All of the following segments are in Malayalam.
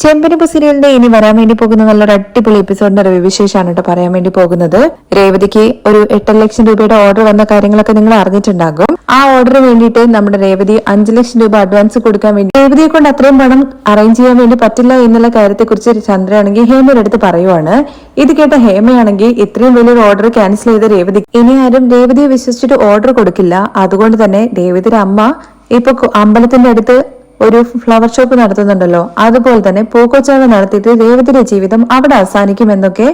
ചെമ്പനിപ്പൂ സീരിയലിന്റെ ഇനി വരാൻ വേണ്ടി പോകുന്ന നല്ലൊരു അടിപൊളി എപ്പിസോഡിന്റെ റിവ്യൂ വിശേഷമാണ് കേട്ടോ പറയാൻ വേണ്ടി പോകുന്നത്. രേവതിക്ക് ഒരു 8 ലക്ഷം രൂപയുടെ ഓർഡർ വന്ന കാര്യങ്ങളൊക്കെ നിങ്ങൾ അറിഞ്ഞിട്ടുണ്ടാകും. ആ ഓർഡറിന് വേണ്ടിയിട്ട് നമ്മുടെ രേവതി 5 ലക്ഷം രൂപ അഡ്വാൻസ് കൊടുക്കാൻ വേണ്ടി രേവതിയെ കൊണ്ട് അത്രയും പണം അറേഞ്ച് ചെയ്യാൻ വേണ്ടി പറ്റില്ല എന്നുള്ള കാര്യത്തെ കുറിച്ച് ചന്ദ്രയാണെങ്കിൽ ഹേമയുടെ അടുത്ത് പറയുവാണ്. ഇത് കേട്ട ഹേമയാണെങ്കിൽ ഇത്രയും വലിയൊരു ഓർഡർ ക്യാൻസൽ ചെയ്ത രേവതി ഇനി ആരും രേവതിയെ വിശ്വസിച്ചിട്ട് ഓർഡർ കൊടുക്കില്ല. അതുകൊണ്ട് തന്നെ രേവതിയുടെ അമ്മ ഇപ്പൊ അമ്പലത്തിന്റെ അടുത്ത് ഒരു ഫ്ലവർ ഷോപ്പ് നടത്തുന്നുണ്ടല്ലോ, അതുപോലെ തന്നെ പൂക്കോച്ചാവ് നടത്തിയിട്ട് രേവതിയുടെ ജീവിതം അവിടെ അവസാനിക്കുമെന്നൊക്കെ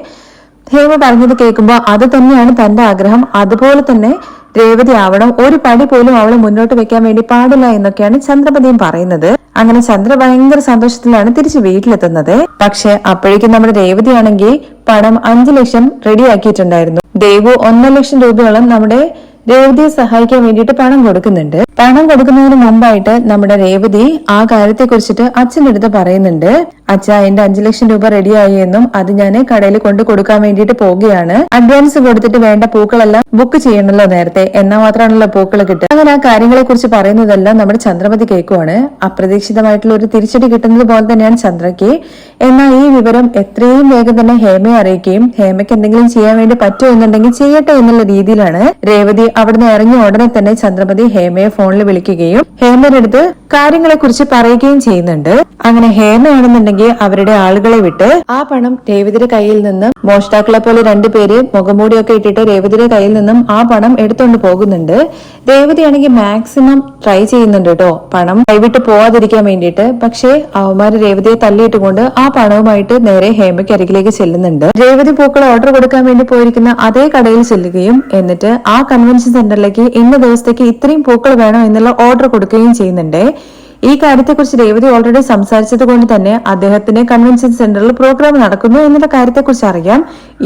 ഹേമ പറഞ്ഞത് കേൾക്കുമ്പോൾ അത് തന്നെയാണ് തന്റെ ആഗ്രഹം. അതുപോലെ തന്നെ രേവതി ആവണം, ഒരു പടി പോലും അവളെ മുന്നോട്ട് വെക്കാൻ വേണ്ടി പാടില്ല എന്നൊക്കെയാണ് ചന്ദ്രപതിയും പറയുന്നത്. അങ്ങനെ ചന്ദ്ര ഭയങ്കര സന്തോഷത്തിലാണ് തിരിച്ച് വീട്ടിലെത്തുന്നത്. പക്ഷെ അപ്പോഴേക്കും നമ്മുടെ രേവതി ആണെങ്കിൽ പണം 5 ലക്ഷം റെഡിയാക്കിയിട്ടുണ്ടായിരുന്നു. ദേവു 1 ലക്ഷം രൂപയോളം നമ്മുടെ രേവതിയെ സഹായിക്കാൻ വേണ്ടിയിട്ട് പണം കൊടുക്കുന്നുണ്ട്. പണം കൊടുക്കുന്നതിന് മുമ്പായിട്ട് നമ്മുടെ രേവതി ആ കാര്യത്തെ കുറിച്ചിട്ട് അച്ഛൻ്റെ അടുത്ത് പറയുന്നുണ്ട്. അച്ഛ, എന്റെ 5 ലക്ഷം രൂപ റെഡിയായി എന്നും അത് ഞാൻ കടയിൽ കൊണ്ട് കൊടുക്കാൻ വേണ്ടിയിട്ട് പോവുകയാണ്. അഡ്വാൻസ് കൊടുത്തിട്ട് വേണ്ട പൂക്കളെല്ലാം ബുക്ക് ചെയ്യണല്ലോ നേരത്തെ, എന്നാൽ മാത്രമാണല്ലോ പൂക്കൾ കിട്ടുക. അങ്ങനെ ആ കാര്യങ്ങളെ കുറിച്ച് പറയുന്നതെല്ലാം നമ്മുടെ ചന്ദ്രമതി കേൾക്കുവാണ്. അപ്രതീക്ഷിതമായിട്ടുള്ള ഒരു തിരിച്ചടി കിട്ടുന്നത് പോലെ തന്നെയാണ് ചന്ദ്രയ്ക്ക്. എന്നാൽ ഈ വിവരം എത്രയും വേഗം തന്നെ ഹേമയെ അറിയിക്കുകയും ഹേമയ്ക്ക് എന്തെങ്കിലും ചെയ്യാൻ വേണ്ടി പറ്റുമോ എന്നുണ്ടെങ്കിൽ ചെയ്യട്ടെ എന്നുള്ള രീതിയിലാണ് രേവതി അവിടുന്ന് ഇറങ്ങിയ ഉടനെ തന്നെ ചന്ദ്രമതി ഹേമയെ ഫോണിൽ വിളിക്കുകയും ഹേമയുടെ അടുത്ത് കാര്യങ്ങളെ കുറിച്ച് പറയുകയും ചെയ്യുന്നുണ്ട്. അങ്ങനെ ഹേമയാണെന്നുണ്ടെങ്കിൽ അവരുടെ ആളുകളെ വിട്ട് ആ പണം രേവതിയുടെ കയ്യിൽ നിന്നും മോഷ്ടാക്കളെ പോലെ 2 പേര് മുഖംമൂടിയൊക്കെ ഇട്ടിട്ട് രേവതിയുടെ കയ്യിൽ നിന്നും ആ പണം എടുത്തുകൊണ്ട് പോകുന്നുണ്ട്. രേവതിയാണെങ്കിൽ മാക്സിമം ട്രൈ ചെയ്യുന്നുണ്ട് കേട്ടോ പണം കൈവിട്ട് പോവാതിരിക്കാൻ വേണ്ടിയിട്ട്. പക്ഷേ അവന്മാര് രേവതിയെ തള്ളിയിട്ടുകൊണ്ട് ആ പണവുമായിട്ട് നേരെ ഹേമയ്ക്ക് അരികിലേക്ക് ചെല്ലുന്നുണ്ട്. രേവതി പൂക്കൾ ഓർഡർ കൊടുക്കാൻ വേണ്ടി പോയിരിക്കുന്ന അതേ കടയിൽ ചെല്ലുകയും എന്നിട്ട് ആ കൺവെൻഷൻ സെന്ററിലേക്ക് ഇന്ന ദിവസത്തേക്ക് ഇത്രയും പൂക്കൾ വേണം എന്നുള്ള ഓർഡർ കൊടുക്കുകയും ചെയ്യുന്നുണ്ട്. ഈ കാര്യത്തെക്കുറിച്ച് രേവതി ഓൾറെഡി സംസാരിച്ചത് കൊണ്ട് തന്നെ അദ്ദേഹത്തിന്റെ കൺവെൻഷൻ സെന്ററിൽ പ്രോഗ്രാം നടക്കുന്നു എന്നുള്ള കാര്യത്തെക്കുറിച്ച് അറിയാം.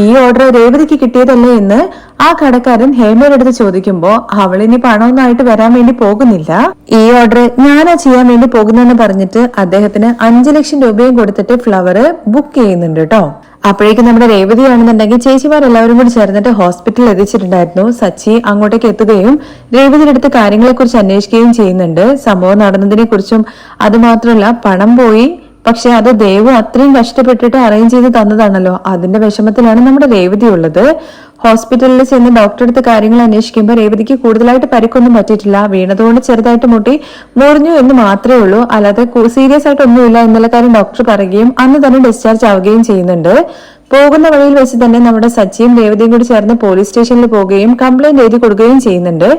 ഈ ഓർഡർ രേവതിക്ക് കിട്ടിയതല്ലേ എന്ന് ആ കടക്കാരൻ ഹേമയുടെ അടുത്ത് ചോദിക്കുമ്പോ അവളിനി പണമൊന്നായിട്ട് വരാൻ വേണ്ടി പോകുന്നില്ല. ഈ ഓർഡർ ഞാനാ ചെയ്യാൻ വേണ്ടി പോകുന്നെന്ന് പറഞ്ഞിട്ട് അദ്ദേഹത്തിന് 5 ലക്ഷം രൂപയും കൊടുത്തിട്ട് ഫ്ലവർ ബുക്ക് ചെയ്യുന്നുണ്ട് കേട്ടോ. അപ്പോഴേക്കും നമ്മുടെ രേവതിയാണെന്നുണ്ടെങ്കിൽ ചേച്ചിമാരെല്ലാവരും കൂടി ചേർന്നിട്ട് ഹോസ്പിറ്റലിൽ എത്തിച്ചിട്ടുണ്ടായിരുന്നു. സച്ചി അങ്ങോട്ടേക്ക് എത്തുകയും രേവതിയുടെ അടുത്ത് കാര്യങ്ങളെ കുറിച്ച് അന്വേഷിക്കുകയും ചെയ്യുന്നുണ്ട്. സംഭവം നടന്നതിനെ കുറിച്ചും അത് മാത്രമല്ല പണം പോയി, പക്ഷെ അത് ദേവു അത്രയും കഷ്ടപ്പെട്ടിട്ട് അറേഞ്ച് ചെയ്ത് തന്നതാണല്ലോ, അതിന്റെ വിഷമത്തിലാണ് നമ്മുടെ രേവതി ഉള്ളത്. ഹോസ്പിറ്റലിൽ ചെന്ന് ഡോക്ടറെ അടുത്ത് കാര്യങ്ങൾ അന്വേഷിക്കുമ്പോൾ രേവതിക്ക് കൂടുതലായിട്ട് പരിക്കൊന്നും പറ്റിയിട്ടില്ല. വീണതുകൊണ്ട് ചെറുതായിട്ട് മുറിഞ്ഞു എന്ന് മാത്രമേ ഉള്ളൂ, അല്ലാതെ സീരിയസ് ആയിട്ട് ഒന്നുമില്ല എന്നുള്ള കാര്യം ഡോക്ടർ പറയുകയും അന്ന് തന്നെ ഡിസ്ചാർജ് ആവുകയും ചെയ്യുന്നുണ്ട്. പോകുന്ന വഴിയിൽ വെച്ച് തന്നെ നമ്മുടെ സച്ചിയും രേവതിയും കൂടി ചേർന്ന് പോലീസ് സ്റ്റേഷനിൽ പോവുകയും കംപ്ലൈന്റ് എഴുതി കൊടുക്കുകയും ചെയ്യുന്നുണ്ട്.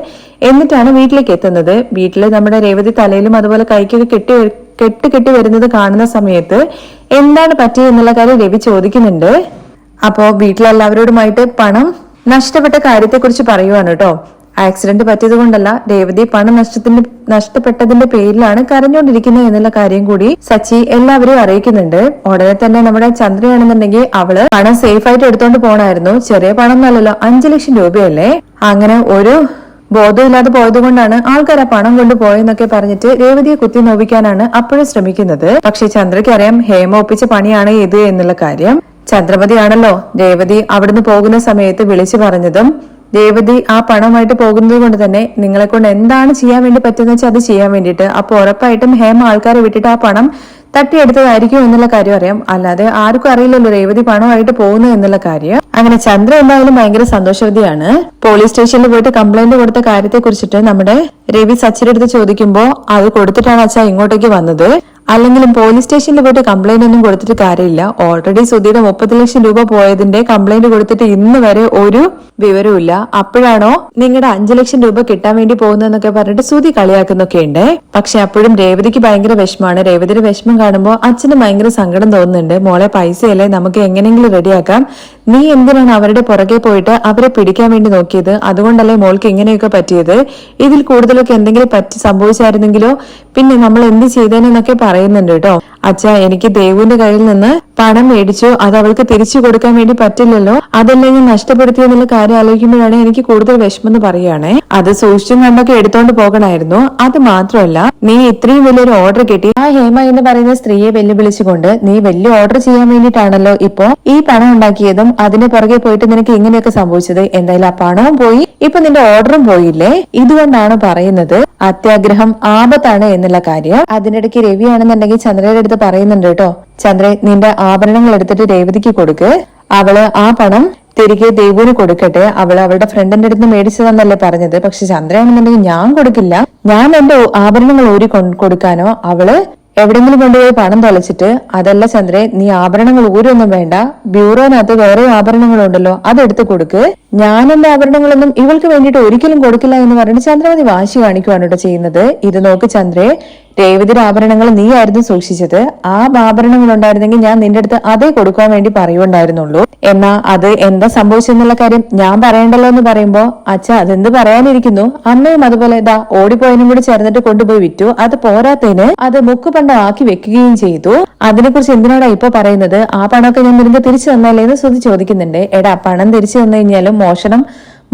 എന്നിട്ടാണ് വീട്ടിലേക്ക് എത്തുന്നത്. വീട്ടില് നമ്മുടെ രേവതി തലയിലും അതുപോലെ കൈക്കൊക്കെ കെട്ടി വരുന്നത് കാണുന്ന സമയത്ത് എന്താണ് പറ്റിയത് എന്നുള്ള കാര്യം രവി ചോദിക്കുന്നുണ്ട്. അപ്പോ വീട്ടിലെല്ലാവരോടുമായിട്ട് പണം നഷ്ടപ്പെട്ട കാര്യത്തെ കുറിച്ച് പറയുവാണ് കേട്ടോ. ആക്സിഡന്റ് പറ്റിയത് കൊണ്ടല്ല, രേവതി പണം നഷ്ടപ്പെട്ടതിന്റെ പേരിലാണ് കരഞ്ഞുകൊണ്ടിരിക്കുന്നത് എന്നുള്ള കാര്യം കൂടി സച്ചി എല്ലാവരെയും അറിയിക്കുന്നുണ്ട്. ഉടനെ തന്നെ നമ്മുടെ ചന്ദ്രയാണെന്നുണ്ടെങ്കിൽ അവള് പണം സേഫ് ആയിട്ട് എടുത്തോണ്ട് പോണായിരുന്നു. ചെറിയ പണം എന്നല്ലല്ലോ, 5 ലക്ഷം രൂപയല്ലേ. അങ്ങനെ ഒരു ബോധമില്ലാതെ പോയത് കൊണ്ടാണ് ആൾക്കാർ ആ പണം കൊണ്ട് പോയെന്നൊക്കെ പറഞ്ഞിട്ട് രേവതിയെ കുത്തി നോവിക്കാനാണ് അപ്പോഴും ശ്രമിക്കുന്നത്. പക്ഷെ ചന്ദ്രയ്ക്ക് അറിയാം ഹേമ ഒപ്പിച്ച പണിയാണ് ഇത് എന്നുള്ള കാര്യം. ചന്ദ്രമതിയാണല്ലോ രേവതി അവിടുന്ന് പോകുന്ന സമയത്ത് വിളിച്ചു പറഞ്ഞതും. രേവതി ആ പണമായിട്ട് പോകുന്നത് കൊണ്ട് തന്നെ നിങ്ങളെ കൊണ്ട് എന്താണ് ചെയ്യാൻ വേണ്ടി പറ്റുന്ന വെച്ചാൽ അത് ചെയ്യാൻ വേണ്ടിയിട്ട്. അപ്പൊ ഉറപ്പായിട്ടും ഹേമ ആൾക്കാരെ വിട്ടിട്ട് ആ പണം തട്ടിയെടുത്തതായിരിക്കും എന്നുള്ള കാര്യം അറിയാം. അല്ലാതെ ആർക്കും അറിയില്ലല്ലോ രേവതി പണമായിട്ട് പോകുന്നു എന്നുള്ള കാര്യം. അങ്ങനെ ചന്ദ്ര എന്തായാലും ഭയങ്കര സന്തോഷവതിയാണ്. പോലീസ് സ്റ്റേഷനിൽ പോയിട്ട് കംപ്ലൈന്റ് കൊടുത്ത കാര്യത്തെ കുറിച്ചിട്ട് നമ്മുടെ രവി സച്ചിയുടെ അടുത്ത് ചോദിക്കുമ്പോ അത് കൊടുത്തിട്ടാണ് അച്ഛാ ഇങ്ങോട്ടേക്ക് വന്നത്, അല്ലെങ്കിലും പോലീസ് സ്റ്റേഷനിൽ പോയിട്ട് കംപ്ലൈന്റ് ഒന്നും കൊടുത്തിട്ട് കാര്യമില്ല. ഓൾറെഡി സുധിയുടെ 30 ലക്ഷം രൂപ പോയതിന്റെ കംപ്ലൈന്റ് കൊടുത്തിട്ട് ഇന്ന് വരെ ഒരു വിവരമില്ല. അപ്പോഴാണോ നിങ്ങളുടെ 5 ലക്ഷം രൂപ കിട്ടാൻ വേണ്ടി പോകുന്നതെന്നൊക്കെ പറഞ്ഞിട്ട് സുധി കളിയാക്കുന്നൊക്കെ ഉണ്ട്. പക്ഷെ അപ്പോഴും രേവതിക്ക് ഭയങ്കര വിഷമാണ്. രേവതിയുടെ വിഷമം കാണുമ്പോൾ അച്ഛന് ഭയങ്കര സങ്കടം തോന്നുന്നുണ്ട്. മോളെ പൈസയല്ലേ, നമുക്ക് എങ്ങനെയെങ്കിലും റെഡിയാക്കാം. നീ എന്തിനാണ് അവരുടെ പുറകെ പോയിട്ട് അവരെ പിടിക്കാൻ വേണ്ടി നോക്കിയത്? അതുകൊണ്ടല്ലേ മോൾക്ക് ഇങ്ങനെയൊക്കെ പറ്റിയത്. ഇതിൽ കൂടുതലൊക്കെ എന്തെങ്കിലും സംഭവിച്ചായിരുന്നെങ്കിലോ പിന്നെ നമ്മൾ എന്ത് ചെയ്തേനെന്നൊക്കെ പറയുന്നുണ്ട് കേട്ടോ. അച്ഛാ, എനിക്ക് ദേവുവിന്റെ കയ്യിൽ നിന്ന് പണം മേടിച്ചു, അത് അവൾക്ക് തിരിച്ചു കൊടുക്കാൻ വേണ്ടി പറ്റില്ലല്ലോ, അതെല്ലാം ഞാൻ നഷ്ടപ്പെടുത്തിയെന്നുള്ള കാര്യം ആലോചിക്കുമ്പോഴാണ് എനിക്ക് കൂടുതൽ വിഷമം എന്ന് പറയുകയാണെ. അത് സൂക്ഷിച്ചും കണ്ടൊക്കെ എടുത്തോണ്ട് പോകണമായിരുന്നു. അത് മാത്രമല്ല, നീ ഇത്രയും വലിയൊരു ഓർഡർ കിട്ടി ആ ഹേമ എന്ന് പറയുന്ന സ്ത്രീയെ വെല്ലുവിളിച്ചുകൊണ്ട് നീ വലിയ ഓർഡർ ചെയ്യാൻ വേണ്ടിയിട്ടാണല്ലോ ഇപ്പോ ഈ പണം ഉണ്ടാക്കിയതും അതിന് പുറകെ പോയിട്ട് നിനക്ക് ഇങ്ങനെയൊക്കെ സംഭവിച്ചത്. എന്തായാലും ആ പണവും പോയി, ഇപ്പൊ നിന്റെ ഓർഡറും പോയില്ലേ. ഇതുകൊണ്ടാണ് പറയുന്നത് അത്യാഗ്രഹം ആപത്താണ് എന്നുള്ള കാര്യം. അതിനിടയ്ക്ക് രവിയാണെന്നുണ്ടെങ്കിൽ ചന്ദ്രയുടെ അടുത്ത് പറയുന്നുണ്ട് കേട്ടോ, ചന്ദ്രൻ നിന്റെ ആഭരണങ്ങൾ എടുത്തിട്ട് രേവതിക്ക് കൊടുക്ക്, അവള് ആ പണം തിരികെ ദേവുവിന് കൊടുക്കട്ടെ. അവളുടെ ഫ്രണ്ടിന്റെ അടുത്ത് മേടിച്ചതെന്നല്ലേ പറഞ്ഞത്. പക്ഷെ ചന്ദ്രയാണെന്നുണ്ടെങ്കിൽ ഞാൻ കൊടുക്കില്ല, ഞാൻ എന്റെ ആഭരണങ്ങൾ ഊരി കൊടുക്കാനോ അവള് എവിടെങ്കിലും കൊണ്ടുപോയി പണം തൊലച്ചിട്ട്. അതല്ല ചന്ദ്രേ, നീ ആഭരണങ്ങൾ ഊരൊന്നും വേണ്ട, ബ്യൂറോനകത്ത് വേറെ ആഭരണങ്ങളുണ്ടല്ലോ അതെടുത്ത് കൊടുക്ക്, ഞാൻ എന്റെ ആഭരണങ്ങളൊന്നും ഇവൾക്ക് വേണ്ടിയിട്ട് ഒരിക്കലും കൊടുക്കില്ല എന്ന് പറഞ്ഞിട്ട് ചന്ദ്രമതി വാശി കാണിക്കുവാണ് കേട്ടോ ചെയ്യുന്നത്. ഇത് നോക്ക് ചന്ദ്രേ, രേവതിയുടെ ആഭരണങ്ങൾ നീ ആയിരുന്നു സൂക്ഷിച്ചത്, ആ ആഭരണങ്ങൾ ഉണ്ടായിരുന്നെങ്കിൽ ഞാൻ നിന്റെ അടുത്ത് അതേ കൊടുക്കാൻ വേണ്ടി പറയുണ്ടായിരുന്നുള്ളൂ. എന്നാ അത് എന്താ സംഭവിച്ചെന്നുള്ള കാര്യം ഞാൻ പറയണ്ടല്ലോ എന്ന് പറയുമ്പോ അച്ഛ അതെന്ത് പറയാനിരിക്കുന്നു, അമ്മയും അതുപോലെ ഇതാ ഓടിപ്പോയതിനും കൂടി ചേർന്നിട്ട് കൊണ്ടുപോയി വിറ്റു, അത് പോരാത്തതിന് അത് മുക്കുപണ്ടം ആക്കി വെക്കുകയും ചെയ്തു. അതിനെക്കുറിച്ച് എന്തിനാടാ ഇപ്പൊ പറയുന്നത്, ആ പണമൊക്കെ ഞാൻ നിനക്ക് തിരിച്ചു തന്നല്ലേ എന്ന് ശ്രുതി ചോദിക്കുന്നുണ്ട്. എടാ പണം തിരിച്ചു തന്നു കഴിഞ്ഞാലും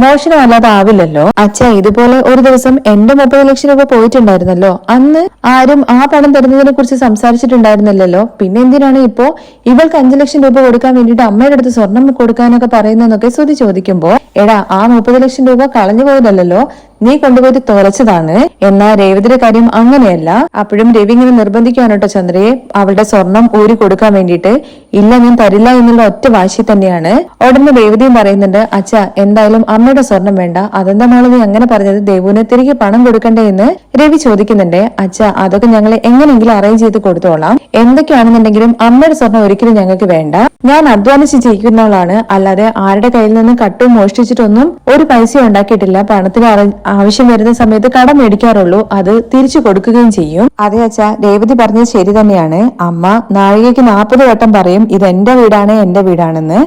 മോഷണമല്ലാതെ ആവില്ലല്ലോ അച്ഛ. ഇതുപോലെ ഒരു ദിവസം എന്റെ 30 ലക്ഷം രൂപ പോയിട്ടുണ്ടായിരുന്നല്ലോ, അന്ന് ആരും ആ പണം തരുന്നതിനെ കുറിച്ച് സംസാരിച്ചിട്ടുണ്ടായിരുന്നില്ലല്ലോ, പിന്നെ എന്തിനാണ് ഇപ്പോ ഇവൾക്ക് 5 ലക്ഷം രൂപ കൊടുക്കാൻ വേണ്ടിയിട്ട് അമ്മയുടെ അടുത്ത് സ്വർണം കൊടുക്കാനൊക്കെ പറയുന്നതെന്നൊക്കെ ശ്രുതി ചോദിക്കുമ്പോ എടാ ആ 30 ലക്ഷം രൂപ കളഞ്ഞു പോയതല്ലോ, നീ കൊണ്ടുപോയിട്ട് തുലച്ചതാണ്. എന്നാ രേവതിയുടെ കാര്യം അങ്ങനെയല്ല. അപ്പോഴും രവി ഇങ്ങനെ നിർബന്ധിക്കുവാണ് കേട്ടോ ചന്ദ്രയെ അവളുടെ സ്വർണം ഊരി കൊടുക്കാൻ വേണ്ടിയിട്ട്. ഇല്ല ഞാൻ തരില്ല എന്നുള്ള ഒറ്റ വാശി തന്നെയാണ്. ഉടനെ രേവതിയും പറയുന്നുണ്ട് അച്ഛ എന്തായാലും അമ്മയുടെ സ്വർണം വേണ്ട, അതെന്താ മോളെ നീ അങ്ങനെ പറഞ്ഞത്, ദേവുവിന് തിരികെ പണം കൊടുക്കണ്ടേ എന്ന് രവി ചോദിക്കുന്നുണ്ട്. അച്ഛ അതൊക്കെ ഞങ്ങൾ എങ്ങനെയെങ്കിലും അറേഞ്ച് ചെയ്ത് കൊടുത്തോളാം, എന്തൊക്കെയാണെന്നുണ്ടെങ്കിലും അമ്മയുടെ സ്വർണം ഒരിക്കലും ഞങ്ങൾക്ക് വേണ്ട. ഞാൻ അധ്വാനിച്ച് ജയിക്കുന്നവളാണ്, അല്ലാതെ ആരുടെ കയ്യിൽ നിന്ന് കട്ടും മോഷ്ടിച്ചിട്ടൊന്നും ഒരു പൈസ ഉണ്ടാക്കിയിട്ടില്ല. പണത്തിന് ആവശ്യം വരുന്ന സമയത്ത് കടം മേടിക്കാറുള്ളൂ, അത് തിരിച്ചു കൊടുക്കുകയും ചെയ്യും. അതെ അച്ഛാ, രേവതി പറഞ്ഞത് ശരി തന്നെയാണ്. അമ്മ നാഴികയ്ക്ക് 40 വട്ടം പറയും ഇത് എന്റെ വീടാണ് എന്റെ വീടാണെന്ന്.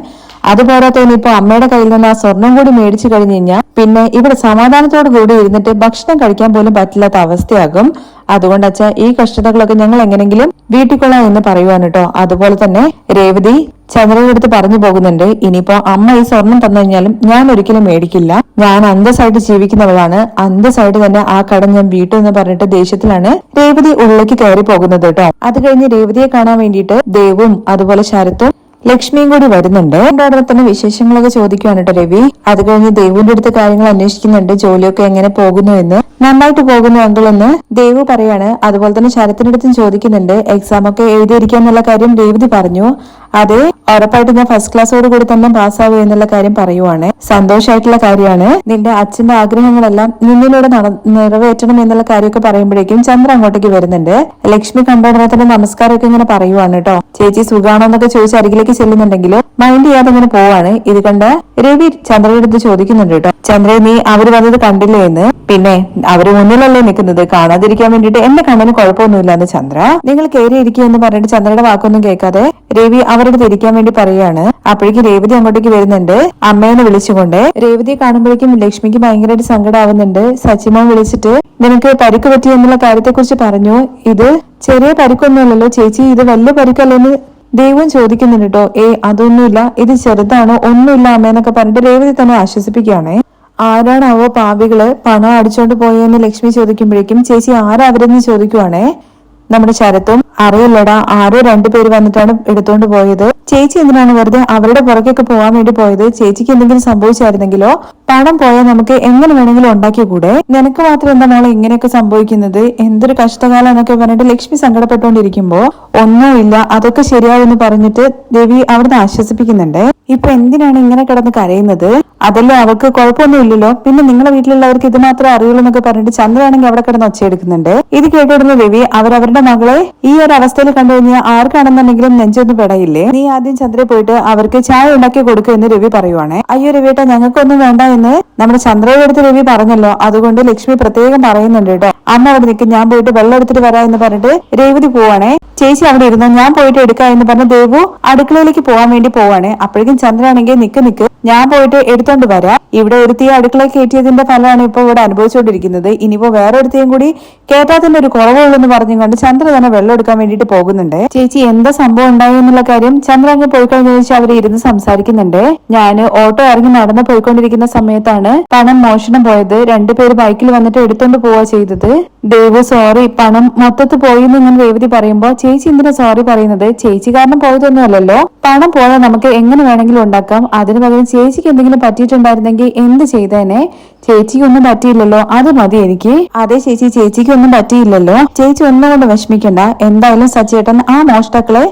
അതുപോരാത്തതിന് ഇപ്പൊ അമ്മയുടെ കയ്യിൽ നിന്ന് ആ സ്വർണം കൂടി മേടിച്ചു കഴിഞ്ഞു കഴിഞ്ഞാൽ പിന്നെ ഇവിടെ സമാധാനത്തോടു കൂടി ഇരുന്നിട്ട് ഭക്ഷണം കഴിക്കാൻ പോലും പറ്റില്ലാത്ത അവസ്ഥയാകും. അതുകൊണ്ട് അച്ഛാ ഈ കഷ്ടതകളൊക്കെ ഞങ്ങൾ എങ്ങനെങ്കിലും വീട്ടിക്കൊള്ളാം എന്ന് പറയുവാണ് കേട്ടോ. അതുപോലെ തന്നെ രേവതി ചന്ദ്രയുടെ അടുത്ത് പറഞ്ഞു പോകുന്നുണ്ട്, ഇനിയിപ്പോ അമ്മ ഈ സ്വർണം തന്നു കഴിഞ്ഞാലും ഞാൻ ഒരിക്കലും മേടിക്കില്ല, ഞാൻ അന്തസ്സായിട്ട് ജീവിക്കുന്നവളാണ്, അന്തസ്സായിട്ട് തന്നെ ആ കടം ഞാൻ വീട്ടു എന്ന് പറഞ്ഞിട്ട് ദേഷ്യത്തിലാണ് രേവതി ഉള്ളിലേക്ക് കയറി പോകുന്നത് കേട്ടോ. അത് കഴിഞ്ഞ് രേവതിയെ കാണാൻ വേണ്ടിയിട്ട് ദേവും അതുപോലെ ശരത്തും ലക്ഷ്മിയും കൂടി വരുന്നുണ്ട്. അവിടെ തന്നെ വിശേഷങ്ങളൊക്കെ ചോദിക്കുവാണ് കേട്ടോ രവി. അത് കഴിഞ്ഞ് ദേവുവിന്റെ അടുത്ത് കാര്യങ്ങൾ അന്വേഷിക്കുന്നുണ്ട്, ജോലിയൊക്കെ എങ്ങനെ പോകുന്നു എന്ന്. നന്നായിട്ട് പോകുന്നു അങ്കിൾ എന്ന് ദേവു പറയാണ്. അതുപോലെ തന്നെ ശരത്തിന്റെ അടുത്തും ചോദിക്കുന്നുണ്ട്, എക്സാം ഒക്കെ എഴുതിയിരിക്കാന്നുള്ള കാര്യം രേവതി പറഞ്ഞു. അതെ, ഉറപ്പായിട്ട് ഞാൻ ഫസ്റ്റ് ക്ലാസ്സോട് കൂടി തന്നെ പാസ്സാവും എന്നുള്ള കാര്യം പറയുവാണ്. സന്തോഷമായിട്ടുള്ള കാര്യമാണ്. നിന്റെ അച്ഛന്റെ ആഗ്രഹങ്ങളെല്ലാം നിന്നിലൂടെ നിറവേറ്റണം എന്നുള്ള കാര്യമൊക്കെ പറയുമ്പോഴേക്കും ചന്ദ്ര അങ്ങോട്ടേക്ക് വരുന്നുണ്ട്. ലക്ഷ്മി കണ്ടോടനെ തന്നെ നമസ്കാരമൊക്കെ ഇങ്ങനെ പറയുവാണ് കേട്ടോ. ചേച്ചി സുഖാണോ എന്നൊക്കെ ചോദിച്ച് അരികിലേക്ക് ചെല്ലുന്നുണ്ടെങ്കിലും മൈൻഡ് ചെയ്യാതെ ഇങ്ങനെ പോവാണ്. ഇത് കണ്ട രവി ചന്ദ്രയുടെ അടുത്ത് ചോദിക്കുന്നുണ്ട് കേട്ടോ, ചന്ദ്ര നീ അവര് വന്നത് കണ്ടില്ലേ എന്ന്. പിന്നെ അവര് മുന്നിലല്ലേ നിൽക്കുന്നത്, കാണാതിരിക്കാൻ വേണ്ടിട്ട് എന്റെ കണ്ണിന് കുഴപ്പമൊന്നുമില്ല എന്ന് ചന്ദ്ര. നിങ്ങൾ കയറിയിരിക്കുക എന്ന് പറഞ്ഞിട്ട് ചന്ദ്രയുടെ വാക്കൊന്നും കേൾക്കാതെ രവി അവരുടെ തിരിക്കാൻ വേണ്ടി പറയുകയാണ്. അപ്പോഴേക്കും രേവതി അങ്ങോട്ടേക്ക് വരുന്നുണ്ട് അമ്മേനെ വിളിച്ചുകൊണ്ട്. രേവതിയെ കാണുമ്പോഴേക്കും ലക്ഷ്മിക്ക് ഭയങ്കരമായിട്ട് സങ്കടമാവുന്നുണ്ട്. സച്ചിമോൻ വിളിച്ചിട്ട് നിനക്ക് പരിക്ക് പറ്റി എന്നുള്ള കാര്യത്തെ കുറിച്ച് പറഞ്ഞു. ഇത് ചെറിയ പരിക്കൊന്നുമല്ലല്ലോ ചേച്ചി, ഇത് വലിയ പരിക്കല്ലെന്ന് ദേവും ചോദിക്കുന്നുണ്ട് കേട്ടോ. അതൊന്നുമില്ല, ഇത് ചെറുതാണോ, ഒന്നുമില്ല അമ്മയെന്നൊക്കെ പറഞ്ഞിട്ട് രേവതി തന്നെ ആശ്വസിപ്പിക്കുകയാണ്. ആരാണാവോ പാവികള് പണം അടിച്ചോണ്ട് പോയെന്ന് ലക്ഷ്മി ചോദിക്കുമ്പോഴേക്കും ചേച്ചി ആരാ അവരെന്ന് ചോദിക്കുവാണേ. നമ്മുടെ ശരത്തും അറിയില്ലടാ, ആരോ 2 പേര് വന്നിട്ടാണ് എടുത്തോണ്ട് പോയത്. ചേച്ചി എന്തിനാണ് വെറുതെ അവരുടെ പുറകെയൊക്കെ പോകാൻ വേണ്ടി പോയത്, ചേച്ചിക്ക് എന്തെങ്കിലും സംഭവിച്ചായിരുന്നെങ്കിലോ, പണം പോയാൽ നമുക്ക് എങ്ങനെ വേണമെങ്കിലും ഉണ്ടാക്കിക്കൂടെ, നിനക്ക് മാത്രം എന്താ മോളെ ഇങ്ങനെയൊക്കെ സംഭവിക്കുന്നത്, എന്തൊരു കഷ്ടകാലം എന്നൊക്കെ പറഞ്ഞിട്ട് ലക്ഷ്മി സങ്കടപ്പെട്ടുകൊണ്ടിരിക്കുമ്പോ ഒന്നുമില്ല അതൊക്കെ ശരിയാവെന്ന് പറഞ്ഞിട്ട് രവി അവിടുന്ന് ആശ്വസിപ്പിക്കുന്നുണ്ട്. ഇപ്പൊ എന്തിനാണ് ഇങ്ങനെ കിടന്ന് കരയുന്നത്, അതല്ലേ അവർക്ക് കുഴപ്പമൊന്നുമില്ലല്ലോ, പിന്നെ നിങ്ങളെ വീട്ടിലുള്ളവർക്ക് ഇത് മാത്രമേ അറിയുള്ളൂ എന്നൊക്കെ പറഞ്ഞിട്ട് ചന്ദ്രയാണെങ്കിൽ അവിടെ കിടന്ന് ഒച്ചയെടുക്കുന്നുണ്ട്. ഇത് കേട്ടിടുന്ന രവി അവരവരുടെ മകളെ ഈ ഒരു അവസ്ഥയിൽ കണ്ടു കഴിഞ്ഞാൽ ആർക്കാണെന്നുണ്ടെങ്കിലും നെഞ്ചൊന്നും പെടയില്ലേ, നീ ആദ്യം ചന്ദ്രയെ പോയിട്ട് അവർക്ക് ചായ ഉണ്ടാക്കി കൊടുക്കുക എന്ന് രവി പറയുവാണ്. അയ്യോ രവിയേട്ടാ ഞങ്ങൾക്കൊന്നും വേണ്ട എന്ന് നമ്മുടെ ചന്ദ്രയുടെ അടുത്ത് രവി പറഞ്ഞല്ലോ, അതുകൊണ്ട് ലക്ഷ്മി പ്രത്യേകം പറയുന്നുണ്ട് കേട്ടോ. അമ്മ അവിടെ നിൽക്കും, ഞാൻ പോയിട്ട് വെള്ളം എടുത്തിട്ട് വരാം എന്ന് പറഞ്ഞിട്ട് രേവതി പോവാണേ. ചേച്ചി അവിടെ ഇരുന്നു, ഞാൻ പോയിട്ട് എടുക്കാം എന്ന് പറഞ്ഞ ദേവു അടുക്കളയിലേക്ക് പോകാൻ വേണ്ടി പോവാണ്. അപ്പോഴേക്കും ചന്ദ്രയാണെങ്കിൽ നിക്ക് ഞാൻ പോയിട്ട് എടുത്തോണ്ട് വരാം, ഇവിടെ ഒരുത്തിയെ അടുക്കളയിൽ കയറ്റിയതിന്റെ ഫലമാണ് ഇപ്പൊ ഇവിടെ അനുഭവിച്ചുകൊണ്ടിരിക്കുന്നത്, ഇനിയിപ്പോ വേറെ ഒരുത്തിയും കൂടി കേട്ടാത്തിന്റെ ഒരു കുറവുള്ളൂ എന്ന് പറഞ്ഞുകൊണ്ട് ചന്ദ്ര തന്നെ വെള്ളം എടുക്കാൻ വേണ്ടിട്ട് പോകുന്നുണ്ട്. ചേച്ചി എന്താ സംഭവം ഉണ്ടായി എന്നുള്ള കാര്യം ചന്ദ്ര അങ്ങ് പോയി കഴിഞ്ഞ വെച്ചാൽ അവർ ഇരുന്ന് സംസാരിക്കുന്നുണ്ട്. ഞാൻ ഓട്ടോ ഇറങ്ങി നടന്ന് പോയിക്കൊണ്ടിരിക്കുന്ന സമയത്താണ് പണം മോഷണം പോയത്. രണ്ടുപേര് ബൈക്കിൽ വന്നിട്ട് എടുത്തോണ്ട് പോവാ ചെയ്തത്. ദേവു സോറി, പണം മൊത്തത്തിൽ പോയി എന്ന് ഇങ്ങനെ രേവതി പറയുമ്പോ ചേച്ചി എന്തിനാ സോറി പറയുന്നത്? ചേച്ചി കാരണം പോയതൊന്നുമല്ലല്ലോ. പണം പോയാൽ നമുക്ക് എങ്ങനെ വേണമെങ്കിലും ഉണ്ടാക്കാം. അതിനു പകരം ചേച്ചിക്ക് എന്തെങ്കിലും പറ്റിയിട്ടുണ്ടായിരുന്നെങ്കിൽ എന്ത് ചെയ്തേനെ? ചേച്ചിക്ക് ഒന്നും പറ്റിയില്ലല്ലോ, അത് മതി എനിക്ക്. അതെ ചേച്ചി, ചേച്ചിക്ക് ഒന്നും പറ്റിയില്ലല്ലോ. ചേച്ചി ഒന്നും കൊണ്ട് വിഷമിക്കണ്ട. എന്തായാലും സച്ചേട്ടൻ ആ മോഷ്ടാക്കളെ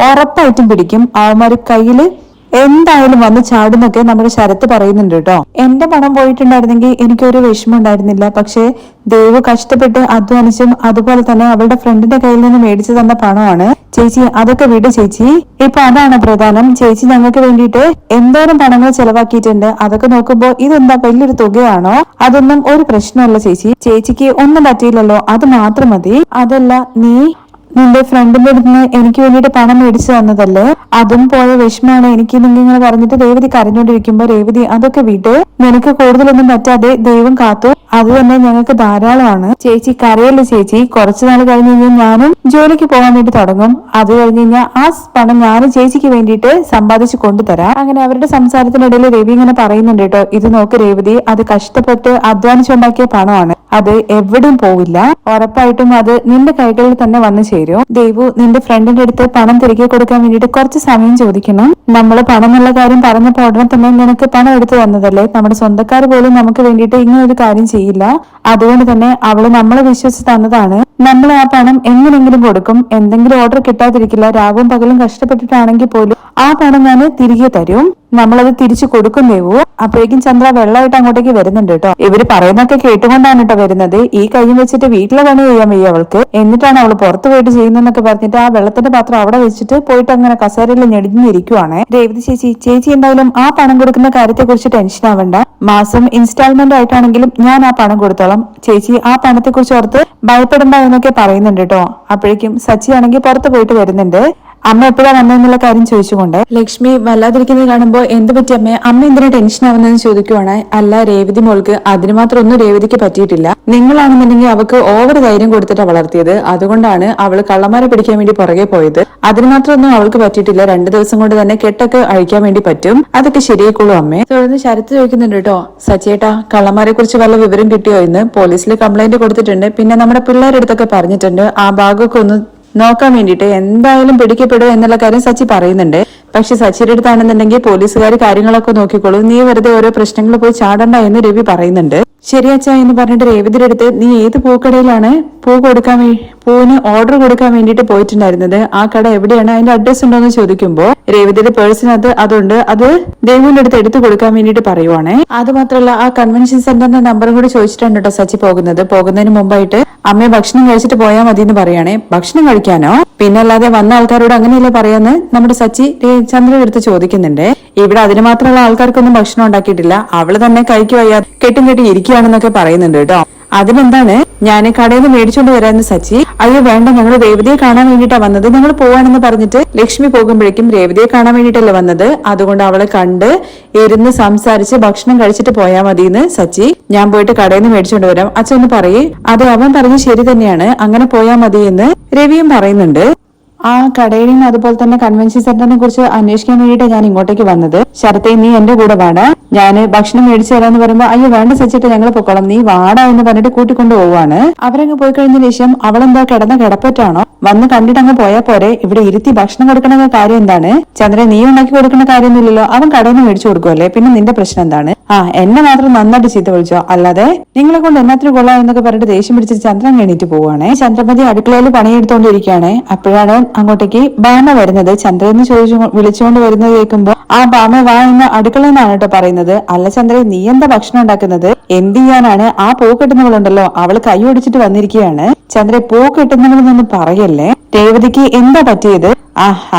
ഉറപ്പായിട്ടും പിടിക്കും. അവന്മാര് കയ്യില് എന്തായാലും വന്ന് ചാടുന്നൊക്കെ നമ്മുടെ ശരത്ത് പറയുന്നുണ്ട് കേട്ടോ. എന്റെ പണം പോയിട്ടുണ്ടായിരുന്നെങ്കിൽ എനിക്കൊരു വിഷമം ഉണ്ടായിരുന്നില്ല. പക്ഷെ ദേവു കഷ്ടപ്പെട്ട് അധ്വാനിച്ചും അതുപോലെ തന്നെ അവളുടെ ഫ്രണ്ടിന്റെ കയ്യിൽ നിന്ന് മേടിച്ചു തന്ന പണമാണ്. ചേച്ചി അതൊക്കെ വിട് ചേച്ചി. ഇപ്പൊ അതാണ് പ്രധാനം. ചേച്ചി ഞങ്ങൾക്ക് വേണ്ടിയിട്ട് എന്തോരം പണങ്ങൾ ചെലവാക്കിയിട്ടുണ്ട്. അതൊക്കെ നോക്കുമ്പോ ഇതെന്താ വലിയൊരു തുകയാണോ? അതൊന്നും ഒരു പ്രശ്നമല്ല ചേച്ചി. ചേച്ചിക്ക് ഒന്നും പറ്റിയില്ലല്ലോ, അത് മാത്രം മതി. അതല്ല, നിന്റെ ഫ്രണ്ടിന്റെ അടുത്ത് എനിക്ക് വേണ്ടിയിട്ട് പണം മേടിച്ചു തന്നതല്ലേ, അതും പോയ വിഷമാണ് എനിക്ക് നിങ്ങനെ പറഞ്ഞിട്ട് രേവതി കരഞ്ഞോണ്ടിരിക്കുമ്പോ രേവതി അതൊക്കെ വിട്ട് നിനക്ക് കൂടുതലൊന്നും പറ്റാതെ ദൈവം കാത്തു, അത് തന്നെ ഞങ്ങൾക്ക് ധാരാളമാണ്. ചേച്ചി കരയല്ലേ ചേച്ചി. കുറച്ചു നാൾ കഴിഞ്ഞ് കഴിഞ്ഞാൽ ഞാനും ജോലിക്ക് പോകാൻ വേണ്ടി തുടങ്ങും. അത് കഴിഞ്ഞ് കഴിഞ്ഞാൽ ആ പണം ഞാനും ചേച്ചിക്ക് വേണ്ടിയിട്ട് സമ്പാദിച്ചു കൊണ്ടുതരാം. അങ്ങനെ അവരുടെ സംസാരത്തിനിടയിൽ രവി ഇങ്ങനെ പറയുന്നുണ്ട് കേട്ടോ, ഇത് നോക്ക് രേവതി, അത് കഷ്ടപ്പെട്ട് അധ്വാനിച്ചുണ്ടാക്കിയ പണമാണ്. അത് എവിടെയും പോവില്ല. ഉറപ്പായിട്ടും അത് നിന്റെ കൈകളിൽ തന്നെ വന്നു ചേരും. ദേവു, നിന്റെ ഫ്രണ്ടിന്റെ അടുത്ത് പണം തിരികെ കൊടുക്കാൻ വേണ്ടിയിട്ട് കുറച്ച് സമയം ചോദിക്കണം. നമ്മള് പണം എന്നുള്ള കാര്യം പറഞ്ഞപ്പോ ഉടനെ തന്നെ നിനക്ക് പണം എടുത്തു തന്നതല്ലേ. നമ്മുടെ സ്വന്തക്കാർ പോലും നമുക്ക് വേണ്ടിയിട്ട് ഇങ്ങനെ ഒരു കാര്യം ചെയ്യില്ല. അതുകൊണ്ട് തന്നെ അവള് നമ്മളെ വിശ്വസിച്ച് തന്നതാണ്. നമ്മൾ ആ പണം എങ്ങനെങ്കിലും കൊടുക്കും. എന്തെങ്കിലും ഓർഡർ കിട്ടാതിരിക്കില്ല. രാവും പകലും കഷ്ടപ്പെട്ടിട്ടാണെങ്കിൽ പോലും ആ പണം ഞാൻ തിരികെ തരും. നമ്മളത് തിരിച്ചു കൊടുക്കും ദേവു. അപ്പോഴേക്കും ചന്ദ്ര വെള്ളമായിട്ട് അങ്ങോട്ടേക്ക് വരുന്നുണ്ട് കേട്ടോ. ഇവര് പറയുന്നൊക്കെ കേട്ടുകൊണ്ടാണ് കേട്ടോ വരുന്നത്. ഈ കൈയും വെച്ചിട്ട് വീട്ടിലെ പണി ചെയ്യാൻ വയ്യ അവൾക്ക്. എന്നിട്ടാണ് അവള് പുറത്തു പോയിട്ട് ചെയ്യുന്നതെന്നൊക്കെ പറഞ്ഞിട്ട് ആ വെള്ളത്തിന്റെ പാത്രം അവിടെ വെച്ചിട്ട് പോയിട്ട് അങ്ങനെ കസേരയിൽ ഞെടിഞ്ഞിരിക്കുവാണ്. രേവതി ചേച്ചി എന്തായാലും ആ പണം കൊടുക്കുന്ന കാര്യത്തെ കുറിച്ച് ടെൻഷൻ ആവണ്ട. മാസം ഇൻസ്റ്റാൾമെന്റ് ആയിട്ടാണെങ്കിലും ഞാൻ ആ പണം കൊടുത്തോളാം. ചേച്ചി ആ പണത്തെ കുറിച്ച് ഓർത്ത് ഭയപ്പെടണ്ട എന്നൊക്കെ പറയുന്നുണ്ട് കേട്ടോ. അപ്പോഴേക്കും സച്ചി ആണെങ്കിൽ പുറത്തു പോയിട്ട് വരുന്നുണ്ട്. അമ്മ എപ്പോഴാ വന്നതെന്നുള്ള കാര്യം ചോദിച്ചുകൊണ്ട് ലക്ഷ്മി വല്ലാതിരിക്കുന്നത് കാണുമ്പോ എന്ത് പറ്റി അമ്മേ, അമ്മ എന്തിനാ ടെൻഷൻ ആവുന്നതെന്ന് ചോദിക്കുവാണ്. അല്ല രേവതി മോൾക്ക് അതിന് മാത്രം ഒന്നും രേവതിക്ക് പറ്റിയിട്ടില്ല. നിങ്ങളാണെന്നുണ്ടെങ്കിൽ അവൾക്ക് ഓവർ ധൈര്യം കൊടുത്തിട്ടാ വളർത്തിയത്. അതുകൊണ്ടാണ് അവള് കള്ളന്മാരെ പിടിക്കാൻ വേണ്ടി പുറകെ പോയത്. അതിന് മാത്രം ഒന്നും അവൾക്ക് പറ്റിയിട്ടില്ല. 2 ദിവസം കൊണ്ട് തന്നെ കെട്ടൊക്കെ അഴിക്കാൻ വേണ്ടി പറ്റും. അതൊക്കെ ശരിയായിക്കോളൂ അമ്മേ. തുടർന്ന് ശരത്ത് ചോദിക്കുന്നുണ്ട് കേട്ടോ, സച്ചേട്ടാ കള്ളന്മാരെ കുറിച്ച് വല്ല വിവരം കിട്ടിയോ എന്ന്? പോലീസിൽ കംപ്ലൈന്റ് കൊടുത്തിട്ടുണ്ട്. പിന്നെ നമ്മുടെ പിള്ളേരുടെ അടുത്തൊക്കെ പറഞ്ഞിട്ടുണ്ട്. ആ ഭാഗമൊക്കെ ഒന്ന് നോക്കാൻ വേണ്ടിയിട്ട് എന്തായാലും പിടിക്കപ്പെടും എന്നുള്ള കാര്യം സച്ചി പറയുന്നുണ്ട്. പക്ഷെ സച്ചിയുടെ അടുത്താണെന്നുണ്ടെങ്കിൽ പോലീസുകാർ കാര്യങ്ങളൊക്കെ നോക്കിക്കോളൂ, നീ വെറുതെ ഓരോ പ്രശ്നങ്ങൾ പോയി ചാടണ്ട എന്ന് രവി പറയുന്നുണ്ട്. ശരിയച്ചാ എന്ന് പറഞ്ഞിട്ട് രേവതിയുടെ അടുത്ത് നീ ഏത് പൂക്കടയിലാണ് പൂവിന് ഓർഡർ കൊടുക്കാൻ വേണ്ടിയിട്ട് പോയിട്ടുണ്ടായിരുന്നത്? ആ കട എവിടെയാണ്, അതിന്റെ അഡ്രസ് ഉണ്ടോ എന്ന് ചോദിക്കുമ്പോ രേവതിയുടെ പേഴ്സിനകത്ത് അതുണ്ട്. അത് ദേവുവിന്റെ അടുത്ത് എടുത്തു കൊടുക്കാൻ വേണ്ടിയിട്ട് പറയുവാണ്. അത് മാത്രമല്ല ആ കൺവെൻഷൻ സെന്ററിന്റെ നമ്പറും കൂടി ചോദിച്ചിട്ടുണ്ട് കേട്ടോ സച്ചി പോകുന്നതിന് മുമ്പായിട്ട് അമ്മയെ ഭക്ഷണം കഴിച്ചിട്ട് പോയാൽ മതി എന്ന് പറയുകയാണെ. ഭക്ഷണം കഴിക്കാനോ? പിന്നെ അല്ലാതെ വന്ന ആൾക്കാരോട് അങ്ങനെയല്ലേ പറയാന്ന് നമ്മുടെ സച്ചി ചന്ദ്രയുടെ അടുത്ത് ചോദിക്കുന്നുണ്ട്. ഇവിടെ അതിന് മാത്രമുള്ള ആൾക്കാർക്കൊന്നും ഭക്ഷണം ഉണ്ടാക്കിയിട്ടില്ല. അവള് തന്നെ കൈക്ക് വയ്യാതെ കെട്ടി ഇരിക്കുകയാണെന്നൊക്കെ പറയുന്നുണ്ട് കേട്ടോ. അതിനെന്താണ്, ഞാൻ കടയിൽ നിന്ന് മേടിച്ചോണ്ട് വരാമെന്ന് സച്ചി. അയ്യോ വേണ്ട, ഞങ്ങൾ രേവതിയെ കാണാൻ വേണ്ടിയിട്ടാ വന്നത്, ഞങ്ങൾ പോവാണെന്ന് പറഞ്ഞിട്ട് ലക്ഷ്മി പോകുമ്പോഴേക്കും രേവതിയെ കാണാൻ വേണ്ടിയിട്ടല്ലേ വന്നത്. അതുകൊണ്ട് അവളെ കണ്ട് ഇരുന്ന് സംസാരിച്ച് ഭക്ഷണം കഴിച്ചിട്ട് പോയാൽ മതിയെന്ന് സച്ചി. ഞാൻ പോയിട്ട് കടയിൽ നിന്ന് മേടിച്ചോണ്ട് വരാം അച്ഛൻ ഒന്ന് പറയേ. അത് അവൻ പറഞ്ഞ് ശരി തന്നെയാണ്, അങ്ങനെ പോയാൽ മതിയെന്ന് രവിയും പറയുന്നുണ്ട്. ആ കടയിലും അതുപോലെ തന്നെ കൺവെൻഷൻ സെന്ററിനെ കുറിച്ച് അന്വേഷിക്കാൻ വേണ്ടിയിട്ട് ഞാൻ ഇങ്ങോട്ടേക്ക് വന്നത്. ശരത്തെ നീ എന്റെ കൂടെ വാടാ, ഞാന് ഭക്ഷണം മേടിച്ചു തരാന്ന് പറയുമ്പോ അയ്യോ വേണ്ട സച്ചിട്ട് ഞങ്ങൾ പൊക്കോളാം, നീ വാടാ എന്ന് പറഞ്ഞിട്ട് കൂട്ടിക്കൊണ്ട് പോവാണ്. അവരങ്ങ് പോയി കഴിഞ്ഞ ശേഷം അവളെന്താ കിടന്ന കിടപ്പറ്റാണോ, വന്ന് കണ്ടിട്ട് അങ്ങ് പോയാ പോരെ, ഇവിടെ ഇരുത്തി ഭക്ഷണം കൊടുക്കണ കാര്യം എന്താണ്? ചന്ദ്രൻ നീ ഉണ്ടാക്കി കൊടുക്കുന്ന കാര്യമൊന്നുമില്ലല്ലോ, അവൻ കടയിൽ നിന്ന് മേടിച്ചു കൊടുക്കുമല്ലേ, പിന്നെ നിന്റെ പ്രശ്നം എന്താണ്? എന്നെ മാത്രം നന്നായിട്ട് ചീത്ത വിളിച്ചോ, അല്ലാതെ നിങ്ങളെ കൊണ്ട് എന്നാത്തിന് കൊള്ളാം എന്നൊക്കെ പറഞ്ഞിട്ട് ദേഷ്യം പിടിച്ചിട്ട് ചന്ദ്രൻ എണീറ്റ് പോവാണ്. ചന്ദ്രമതി അടുക്കളയിൽ പണിയെടുത്തോണ്ടിരിക്കുകയാണ്. അപ്പോഴാണ് അങ്ങോട്ടേക്ക് ബാമ വരുന്നത്. ചന്ദ്രന്ന് വിളിച്ചുകൊണ്ട് വരുന്നത് കേൾക്കുമ്പോ ആ ബാമ വാ എന്ന അടുക്കളയിൽ നിന്നാണ് കേട്ടോ പറയുന്നത്. അല്ല ചന്ദ്രൻ നീ എന്താ ഭക്ഷണം ഉണ്ടാക്കുന്നത്? എന്ത് ചെയ്യാനാണ്, ആ പൂ കെട്ടുന്നവളുണ്ടല്ലോ അവള് കൈ ഒടിച്ചിട്ട് വന്നിരിക്കുകയാണ്. ചന്ദ്രൻ പൂ കെട്ടുന്നവളെന്നൊന്നും പറയല്ലേ. രേവതിക്ക് എന്താ പറ്റിയത്?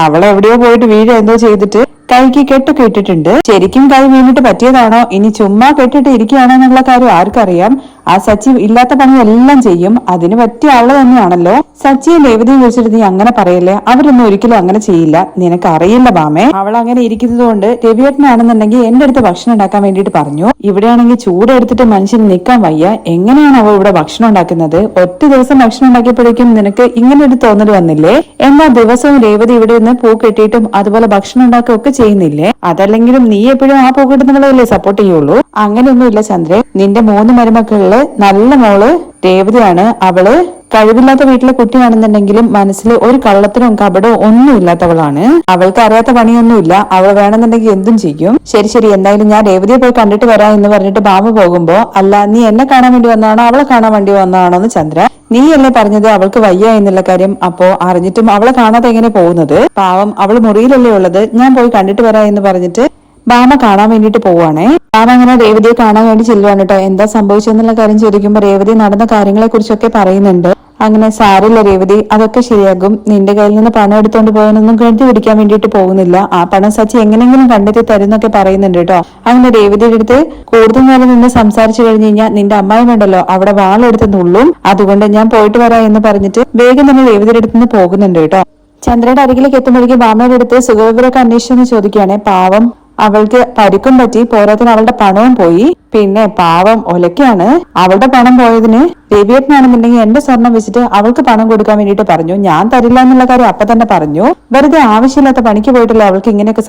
അവളെവിടെയോ പോയിട്ട് വീഴ എന്തോ ചെയ്തിട്ട് കൈക്ക് കെട്ടൊക്കെ ഇട്ടിട്ടുണ്ട്. ശരിക്കും കൈ വീണിട്ട് പറ്റിയതാണോ ഇനി ചുമ്മാ കെട്ടിട്ട് ഇരിക്കുകയാണോ എന്നുള്ള കാര്യം ആർക്കറിയാം. ആ സച്ചി ഇല്ലാത്ത പണി എല്ലാം ചെയ്യും, അതിന് പറ്റിയ ആള് തന്നെയാണല്ലോ. സച്ചിയും രേവതിയും വിളിച്ചിട്ട് നീ അങ്ങനെ പറയല്ലേ, അവരൊന്നും ഒരിക്കലും അങ്ങനെ ചെയ്യില്ല, നിനക്ക് അറിയില്ല ബാമേ. അവൾ അങ്ങനെ ഇരിക്കുന്നത് കൊണ്ട് രവിയേട്ടനാണെന്നുണ്ടെങ്കിൽ എന്റെ അടുത്ത് ഭക്ഷണം ഉണ്ടാക്കാൻ വേണ്ടിട്ട് പറഞ്ഞു. ഇവിടെയാണെങ്കിൽ ചൂടെടുത്തിട്ട് മനുഷ്യന് നിൽക്കാൻ വയ്യ, എങ്ങനെയാണ് അവൾ ഇവിടെ ഭക്ഷണം ഉണ്ടാക്കുന്നത്? ഒറ്റ ദിവസം ഭക്ഷണം ഉണ്ടാക്കിയപ്പോഴേക്കും നിനക്ക് ഇങ്ങനെ ഒരു തോന്നൽ വന്നില്ലേ? എന്നാൽ ദിവസവും രേവതി ഇവിടെ നിന്ന് പൂ കെട്ടിയിട്ടും അതുപോലെ ഭക്ഷണം ഉണ്ടാക്കുകയൊക്കെ ചെയ്യുന്നില്ലേ? അതല്ലെങ്കിലും നീ എപ്പോഴും ആ പൂ കെട്ടുന്നവളല്ലേ സപ്പോർട്ട് ചെയ്യുള്ളൂ. അങ്ങനെയൊന്നുമില്ല ചന്ദ്രൻ, നിന്റെ 3 മരുമക്കളില് നല്ല മോള് രേവതിയാണ്. അവള് കഴിവില്ലാത്ത വീട്ടിലെ കുട്ടിയാണെന്നുണ്ടെങ്കിലും മനസ്സിൽ ഒരു കള്ളത്തിനും കപടവും ഒന്നും ഇല്ലാത്തവളാണ്. അവൾക്ക് അറിയാത്ത പണിയൊന്നുമില്ല, അവൾ വേണമെന്നുണ്ടെങ്കിൽ എന്തും ചെയ്യും. ശരി, എന്തായാലും ഞാൻ രേവതിയെ പോയി കണ്ടിട്ട് വരാം എന്ന് പറഞ്ഞിട്ട് ബാമ പോകുമ്പോ, അല്ല നീ എന്നെ കാണാൻ വേണ്ടി വന്നതാണോ അവളെ കാണാൻ വേണ്ടി വന്നതാണോ എന്ന് ചന്ദ്ര, നീയല്ലേ പറഞ്ഞത് അവൾക്ക് വയ്യ എന്നുള്ള കാര്യം, അപ്പോ അറിഞ്ഞിട്ടും അവളെ കാണാതെ എങ്ങനെ പോകുന്നത്? പാവം, അവള് മുറിയിലല്ലേ ഉള്ളത്, ഞാൻ പോയി കണ്ടിട്ട് വരാം എന്ന് പറഞ്ഞിട്ട് ബാമ കാണാൻ വേണ്ടിട്ട് പോവാണേ. ബാമ അങ്ങനെ രേവതിയെ കാണാൻ വേണ്ടി ചെല്ലുവാണ് കേട്ടോ. എന്താ സംഭവിച്ചെന്നുള്ള കാര്യം ചോദിക്കുമ്പോ രേവതി നടന്ന കാര്യങ്ങളെ കുറിച്ചൊക്കെ പറയുന്നുണ്ട്. അങ്ങനെ സാരില്ല രേവതി, അതൊക്കെ ശരിയാകും, നിന്റെ കയ്യിൽ നിന്ന് പണം എടുത്തോണ്ട് പോകാനൊന്നും കരുതി പിടിക്കാൻ വേണ്ടിട്ട് പോകുന്നില്ല, ആ പണം സച്ചി എങ്ങനെങ്കിലും കണ്ടെത്തി തരുന്നൊക്കെ പറയുന്നുണ്ട് കേട്ടോ. അങ്ങനെ രേവതിയുടെ അടുത്ത് കൂടുതൽ നേരം നിന്ന് സംസാരിച്ചു കഴിഞ്ഞു കഴിഞ്ഞാൽ നിന്റെ അമ്മായിമുണ്ടല്ലോ അവിടെ വാളെടുത്ത് നുള്ളും, അതുകൊണ്ട് ഞാൻ പോയിട്ട് വരാം എന്ന് പറഞ്ഞിട്ട് വേഗം തന്നെ രേവതിയുടെ അടുത്ത് നിന്ന് പോകുന്നുണ്ട് കേട്ടോ. ചന്ദ്രയുടെ അരികിലേക്ക് എത്തുമ്പോഴേക്കും ബാമയുടെ അടുത്ത് സുഖവിവരമൊക്കെ അന്വേഷിച്ചെന്ന് ചോദിക്കുകയാണ്. പാവം, അവൾക്ക് പരിക്കും പറ്റി, പോരാത്തിന് അവളുടെ പണവും പോയി, പിന്നെ പാവം ഒലക്കാണ്. അവളുടെ പണം പോയതിന് രവിയേട്ടനാണെന്നുണ്ടെങ്കിൽ എന്റെ സ്വർണം വെച്ചിട്ട് അവൾക്ക് പണം കൊടുക്കാൻ വേണ്ടിട്ട് പറഞ്ഞു, ഞാൻ തരില്ല എന്നുള്ള കാര്യം അപ്പൊ തന്നെ പറഞ്ഞു. വെറുതെ ആവശ്യമില്ലാത്ത പണിക്ക് പോയിട്ടല്ലേ അവൾക്ക് ഇങ്ങനെയൊക്കെ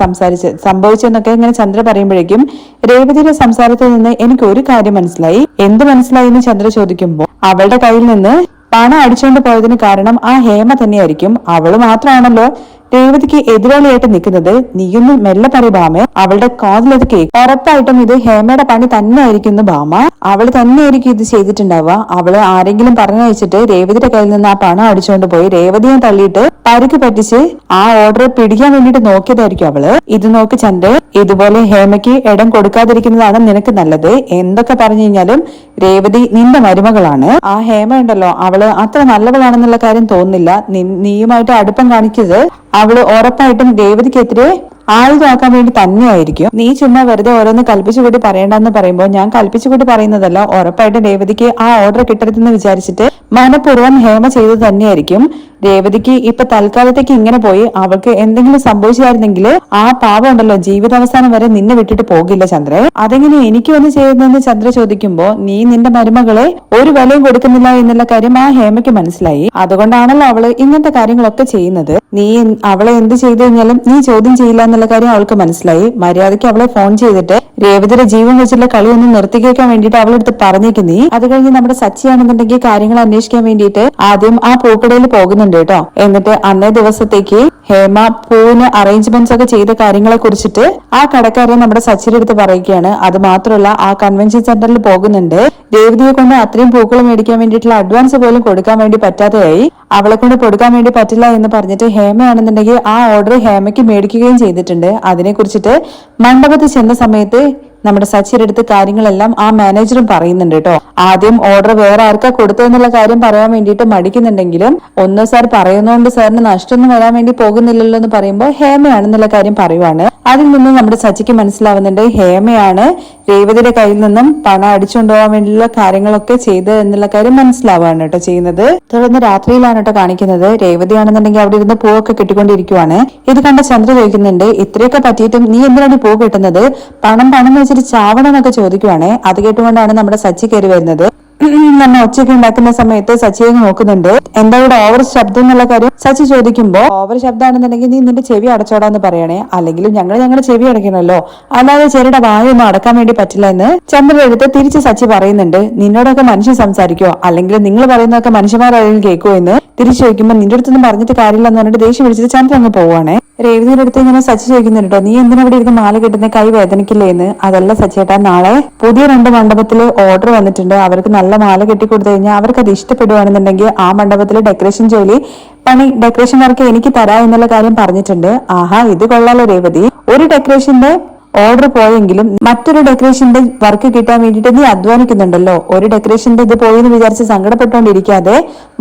സംഭവിച്ചെന്നൊക്കെ ഇങ്ങനെ ചന്ദ്ര പറയുമ്പോഴേക്കും രേവതിയുടെ സംസാരത്തിൽ നിന്ന് എനിക്ക് ഒരു കാര്യം മനസ്സിലായി. എന്ത് മനസ്സിലായി എന്ന് ചന്ദ്ര ചോദിക്കുമ്പോൾ, അവളുടെ കയ്യിൽ നിന്ന് പണം അടിച്ചുകൊണ്ട് പോയതിന് കാരണം ആ ഹേമ തന്നെയായിരിക്കും. അവള് മാത്രമാണല്ലോ രേവതിക്ക് എതിരാളിയായിട്ട് നിൽക്കുന്നത്. നീയൊന്നും മെല്ലെ പറയുബാമേ, അവളുടെ കാതിലത് കേക്ക്. ഉറപ്പായിട്ടും ഇത് ഹേമയുടെ പണി തന്നെ ആയിരിക്കുന്നു ബാമ, അവള് തന്നെയായിരിക്കും ഇത് ചെയ്തിട്ടുണ്ടാവുക. അവള് ആരെങ്കിലും പറഞ്ഞയച്ചിട്ട് രേവതിയുടെ കയ്യിൽ നിന്ന് ആ പണം അടിച്ചുകൊണ്ട് പോയി രേവതിയെ തള്ളിയിട്ട് പരിക്ക് പറ്റിച്ച് ആ ഓർഡർ പിടിക്കാൻ വേണ്ടിട്ട് നോക്കിയതായിരിക്കും അവള്. ഇത് നോക്കി ചന്ദ്ര, ഇതുപോലെ ഹേമയ്ക്ക് ഇടം കൊടുക്കാതിരിക്കുന്നതാണ് നിനക്ക് നല്ലത്. എന്തൊക്കെ പറഞ്ഞു കഴിഞ്ഞാലും രേവതി നിന്റെ മരുമകളാണ്. ആ ഹേമ ഉണ്ടല്ലോ, അവള് അത്ര നല്ലവളാണെന്നുള്ള കാര്യം തോന്നുന്നില്ല. നീയുമായിട്ട് അടുപ്പം കാണിച്ചത് അവള് ഉറപ്പായിട്ടും രേവതിക്കെതിരെ ആയുധമാക്കാൻ വേണ്ടി തന്നെയായിരിക്കും. നീ ചുമ്മാ വെറുതെ ഓരോന്ന് കൽപ്പിച്ചുകൂട്ടി പറയണ്ടെന്ന് പറയുമ്പോൾ ഞാൻ കൽപ്പിച്ചുകൂട്ടി പറയുന്നതല്ല, ഉറപ്പായിട്ടും രേവതിക്ക് ആ ഓർഡർ കിട്ടരുതെന്ന് വിചാരിച്ചിട്ട് മനഃപൂർവ്വം ഹേമ ചെയ്തു തന്നെയായിരിക്കും. രേവതിക്ക് ഇപ്പൊ തൽക്കാലത്തേക്ക് ഇങ്ങനെ പോയി, അവൾക്ക് എന്തെങ്കിലും സംഭവിച്ചായിരുന്നെങ്കിൽ ആ പാവം ഉണ്ടല്ലോ ജീവിതാവസാനം വരെ നിന്നെ വിട്ടിട്ട് പോകില്ല ചന്ദ്ര. അതെങ്ങനെ എനിക്ക് വന്ന് ചെയ്യുന്നതെന്ന് ചന്ദ്ര ചോദിക്കുമ്പോ, നീ നിന്റെ മരുമകളെ ഒരു വിലയും കൊടുക്കുന്നില്ല എന്നുള്ള കാര്യം ആ ഹേമയ്ക്ക് മനസ്സിലായി. അതുകൊണ്ടാണല്ലോ അവള് ഇങ്ങനത്തെ കാര്യങ്ങളൊക്കെ ചെയ്യുന്നത്. നീ അവളെ എന്ത് ചെയ്തു കഴിഞ്ഞാലും നീ ചോദ്യം ചെയ്യില്ല എന്നുള്ള കാര്യം അവൾക്ക് മനസ്സിലായി. മര്യാദയ്ക്ക് അവളെ ഫോൺ ചെയ്തിട്ട് രേവതിയുടെ ജീവൻ വെച്ചുള്ള കളി ഒന്ന് നിർത്തിക്കേക്കാൻ വേണ്ടിട്ട് അവളെടുത്ത് പറഞ്ഞേക്ക് നീ. അത് കഴിഞ്ഞ് നമ്മുടെ സച്ചിയാണെന്നുണ്ടെങ്കിൽ കാര്യങ്ങൾ അന്വേഷിക്കാൻ വേണ്ടിയിട്ട് ആദ്യം ആ പൂക്കടയിൽ പോകുന്നുണ്ട് കേട്ടോ. എന്നിട്ട് അന്നേ ദിവസത്തേക്ക് ഹേമ പൂവിന് അറേഞ്ച്മെന്റ്സ് ഒക്കെ ചെയ്ത കാര്യങ്ങളെ കുറിച്ചിട്ട് ആ കടക്കാരൻ നമ്മുടെ സച്ചിയുടെ അടുത്ത് പറയുകയാണ്. അത് മാത്രമല്ല ആ കൺവെൻഷൻ സെന്ററിൽ പോകുന്നുണ്ട്. രേവതിയെ കൊണ്ട് അത്രയും പൂക്കൾ മേടിക്കാൻ വേണ്ടിയിട്ടുള്ള അഡ്വാൻസ് പോലും കൊടുക്കാൻ വേണ്ടി പറ്റാതെയായി. അവളെ കൊണ്ട് കൊടുക്കാൻ വേണ്ടി പറ്റില്ല എന്ന് പറഞ്ഞിട്ട് ഹേമയാണെന്നുണ്ടെങ്കിൽ ആ ഓർഡർ ഹേമയ്ക്ക് മേടിക്കുകയും ചെയ്തിട്ടുണ്ട്. അതിനെ കുറിച്ചിട്ട് മണ്ഡപത്തിൽ ചെന്ന സമയത്ത് നമ്മുടെ സച്ചിയുടെ അടുത്ത് കാര്യങ്ങളെല്ലാം ആ മാനേജറും പറയുന്നുണ്ട് കേട്ടോ. ആദ്യം ഓർഡർ വേറെ ആർക്കാ കൊടുത്തതെന്നുള്ള കാര്യം പറയാൻ വേണ്ടിയിട്ട് മടിക്കുന്നുണ്ടെങ്കിലും ഒന്ന് സാർ പറയുന്നതുകൊണ്ട് സാറിന് നഷ്ടമൊന്നും വരാൻ വേണ്ടി പോകുന്നില്ലല്ലോ എന്ന് പറയുമ്പോൾ ഹേമയാണെന്നുള്ള കാര്യം പറയുവാണ്. അതിൽ നിന്നും നമ്മുടെ സച്ചിക്ക് മനസ്സിലാവുന്നുണ്ട് ഹേമയാണ് രേവതിയുടെ കയ്യിൽ നിന്നും പണം അടിച്ചുകൊണ്ടുപോകാൻ വേണ്ടിയുള്ള കാര്യങ്ങളൊക്കെ ചെയ്ത് എന്നുള്ള കാര്യം മനസ്സിലാവുകയാണ് കേട്ടോ ചെയ്യുന്നത്. തുടർന്ന് രാത്രിയിലാണ് കേട്ടോ കാണിക്കുന്നത്. രേവതിയാണെന്നുണ്ടെങ്കിൽ അവിടെ ഇരുന്ന് പൂവൊക്കെ കെട്ടിക്കൊണ്ടിരിക്കുവാണ്. ഇത് കണ്ട ചന്ദ്ര ചോദിക്കുന്നുണ്ട്, ഇത്രയൊക്കെ പറ്റിയിട്ടും നീ എന്തിനാണ് പൂ കെട്ടുന്നത്? പണം വെച്ചിട്ട് ചാവണം എന്നൊക്കെ ചോദിക്കുവാണ്. അത് കേട്ടുകൊണ്ടാണ് നമ്മുടെ സച്ചി കയറി വരുന്നത്. നമ്മ ഒച്ചയൊക്കെ ഉണ്ടാക്കുന്ന സമയത്ത് സച്ചിയെ നോക്കുന്നുണ്ട്. എന്താ ഇവിടെ ഓവർ ശബ്ദം എന്നുള്ള കാര്യം സച്ചി ചോദിക്കുമ്പോ, ഓവർ ശബ്ദമാണെന്നുണ്ടെങ്കിൽ നീ നിന്റെ ചെവി അടച്ചോടാന്ന് പറയണേ, അല്ലെങ്കിലും ഞങ്ങളുടെ ചെവി അടയ്ക്കണല്ലോ, അല്ലാതെ ചെറുടെ വായൊന്നും അടക്കാൻ വേണ്ടി പറ്റില്ല എന്ന് ചന്ദ്രന്റെ അടുത്ത് തിരിച്ച് സച്ചി പറയുന്നുണ്ട്. നിന്നോടൊക്കെ മനുഷ്യൻ സംസാരിക്കോ, അല്ലെങ്കിൽ നിങ്ങൾ പറയുന്നതൊക്കെ മനുഷ്യന്മാരായാലും കേൾക്കുമോ എന്ന് തിരിച്ചു ചോദിക്കുമ്പോൾ നിന്റെ അടുത്തൊന്നും പറഞ്ഞിട്ട് കാര്യമില്ല എന്ന് പറഞ്ഞിട്ട് ദേഷ്യം പിടിച്ചിട്ട് ചന്ദ്രൻ അങ്ങ് പോവാണ്. രേവതിയുടെ അടുത്ത് ഇങ്ങനെ സച്ചി ചോദിക്കുന്നുണ്ട് കേട്ടോ, നീ എന്തിനാ ഇവിടെ ഇരുന്ന് മാല കെട്ടുന്ന, കൈ വേദനിക്കില്ലേ എന്ന്. അതല്ല സച്ചേട്ടാ, നാളെ പുതിയ 2 മണ്ഡപത്തില് ഓർഡർ വന്നിട്ടുണ്ട്. അവർക്ക് നല്ല മാല കെട്ടിക്കൊടുത്തു കഴിഞ്ഞാൽ അവർക്ക് അത് ഇഷ്ടപ്പെടുവാണെന്നുണ്ടെങ്കിൽ ആ മണ്ഡപത്തില് ഡെക്കറേഷൻ ഡെക്കറേഷൻ വർക്ക് എനിക്ക് തരാ എന്നുള്ള കാര്യം പറഞ്ഞിട്ടുണ്ട്. ആഹാ, ഇത് കൊള്ളാലോ രേവതി. ഒരു ഡെക്കറേഷന്റെ ഓർഡർ പോയെങ്കിലും മറ്റൊരു ഡെക്കറേഷന്റെ വർക്ക് കിട്ടാൻ വേണ്ടിയിട്ട് നീ അധ്വാനിക്കുന്നുണ്ടല്ലോ. ഒരു ഡെക്കറേഷന്റെ ഇത് പോയി എന്ന് വിചാരിച്ച് സങ്കടപ്പെട്ടുകൊണ്ടിരിക്കാതെ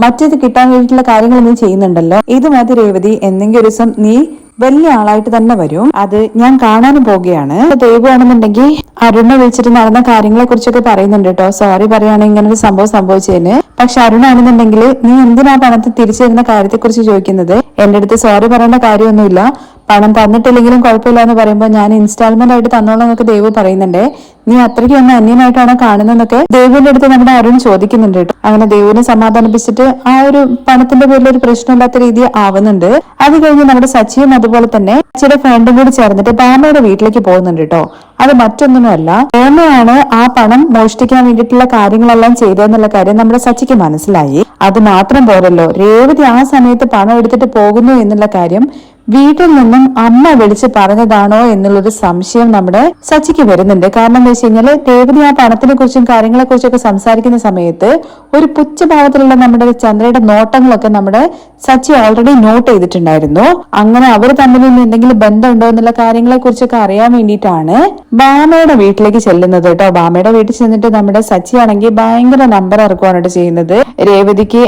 മറ്റേത് കിട്ടാൻ വേണ്ടിയിട്ടുള്ള കാര്യങ്ങൾ നീ ചെയ്യുന്നുണ്ടല്ലോ. ഇത് മതി രേവതി, എന്തെങ്കിലും ഒരു ദിവസം നീ വലിയ ആളായിട്ട് തന്നെ വരും. അത് ഞാൻ കാണാനും പോകുകയാണ്. ദേവുവാണെന്നുണ്ടെങ്കിൽ അരുണിനെ വിളിച്ചിട്ട് നടന്ന കാര്യങ്ങളെ കുറിച്ചൊക്കെ പറയുന്നുണ്ട് കേട്ടോ. സോറി പറയാണ് ഇങ്ങനെ ഒരു സംഭവം സംഭവിച്ചതിന്. പക്ഷെ അരുണാണെന്നുണ്ടെങ്കിൽ നീ എന്തിനാ പണത്തെ തിരിച്ചു തരുന്ന കാര്യത്തെ കുറിച്ച് ചോദിക്കുന്നത്? എന്റെ അടുത്ത് സോറി പറയേണ്ട കാര്യമൊന്നുമില്ല, പണം തന്നിട്ടില്ലെങ്കിലും കുഴപ്പമില്ല എന്ന് പറയുമ്പോൾ ഞാൻ ഇൻസ്റ്റാൾമെന്റ് ആയിട്ട് തന്നോളാം എന്നൊക്കെ ദേവു പറയുന്നുണ്ട്. നീ അത്രയ്ക്ക് ഒന്ന് അന്യനായിട്ടാണോ കാണുന്നതെന്നൊക്കെ ദേവുവിന്റെ അടുത്ത് നമ്മുടെ അരുൺ ചോദിക്കുന്നുണ്ട് കേട്ടോ. അങ്ങനെ ദേവുവിനെ സമാധാനിപ്പിച്ചിട്ട് ആ ഒരു പണത്തിന്റെ പേരിൽ ഒരു പ്രശ്നമില്ലാത്ത രീതി ആവുന്നുണ്ട്. അത് കഴിഞ്ഞ് നമ്മുടെ സച്ചിയും അതുപോലെ തന്നെ ചില ഫ്രണ്ടും കൂടി ചേർന്നിട്ട് ബാമയുടെ വീട്ടിലേക്ക് പോകുന്നുണ്ട് കേട്ടോ. അത് മറ്റൊന്നുമല്ല, ബാമയാണ് ആ പണം മോഷ്ടിക്കാൻ വേണ്ടിയിട്ടുള്ള കാര്യങ്ങളെല്ലാം ചെയ്തതെന്നുള്ള കാര്യം നമ്മുടെ സച്ചിക്ക് മനസ്സിലായി. അത് മാത്രം പോരല്ലോ, രേവതി ആ സമയത്ത് പണം എടുത്തിട്ട് പോകുന്നു എന്നുള്ള കാര്യം വീട്ടിൽ നിന്നും അമ്മ വിളിച്ച് പറഞ്ഞതാണോ എന്നുള്ളൊരു സംശയം നമ്മുടെ സച്ചിക്ക് വരുന്നുണ്ട്. കാരണം എന്താ വെച്ച് കഴിഞ്ഞാല് രേവതി ആ പണത്തിനെ കുറിച്ചും കാര്യങ്ങളെ കുറിച്ചൊക്കെ സംസാരിക്കുന്ന സമയത്ത് ഒരു പുച്ഛഭാവത്തിലുള്ള നമ്മുടെ ചന്ദ്രയുടെ നോട്ടങ്ങളൊക്കെ നമ്മുടെ സച്ചി ഓൾറെഡി നോട്ട് ചെയ്തിട്ടുണ്ടായിരുന്നു. അങ്ങനെ അവർ തമ്മിൽ എന്തെങ്കിലും ബന്ധമുണ്ടോ എന്നുള്ള കാര്യങ്ങളെ കുറിച്ചൊക്കെ അറിയാൻ വേണ്ടിയിട്ടാണ് ബാമയുടെ വീട്ടിലേക്ക് ചെല്ലുന്നത് കേട്ടോ. ബാമയുടെ വീട്ടിൽ ചെന്നിട്ട് നമ്മുടെ സച്ചി ആണെങ്കിൽ ഭയങ്കര നമ്പർ ഇറക്കുവാണ് ചെയ്യുന്നത്. രേവതിക്ക്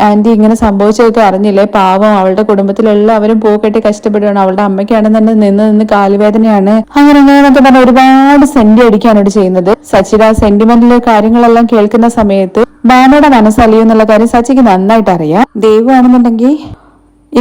ആന്റി ഇങ്ങനെ സംഭവിച്ചതൊക്കെ അറിഞ്ഞില്ലേ, പാവം അവളുടെ കുടുംബത്തിലെല്ലാവരും പോകട്ടെ കഷ്ടപ്പെടുകയാണ്, അവളുടെ അമ്മയ്ക്കാണെന്നെ നിന്ന് കാലുവേദനയാണ്, അങ്ങനെ അങ്ങനെയൊക്കെ പറഞ്ഞ ഒരുപാട് സെന്റി അടിക്കാനാണ് ചെയ്യുന്നത്. സച്ചിയുടെ ആ സെന്റിമെന്റിലെ കാര്യങ്ങളെല്ലാം കേൾക്കുന്ന സമയത്ത് ബാമയുടെ മനസ്സലിയോ എന്നുള്ള കാര്യം സച്ചിക്ക് നന്നായിട്ട് അറിയാം. ദേവു ആണെന്നുണ്ടെങ്കിൽ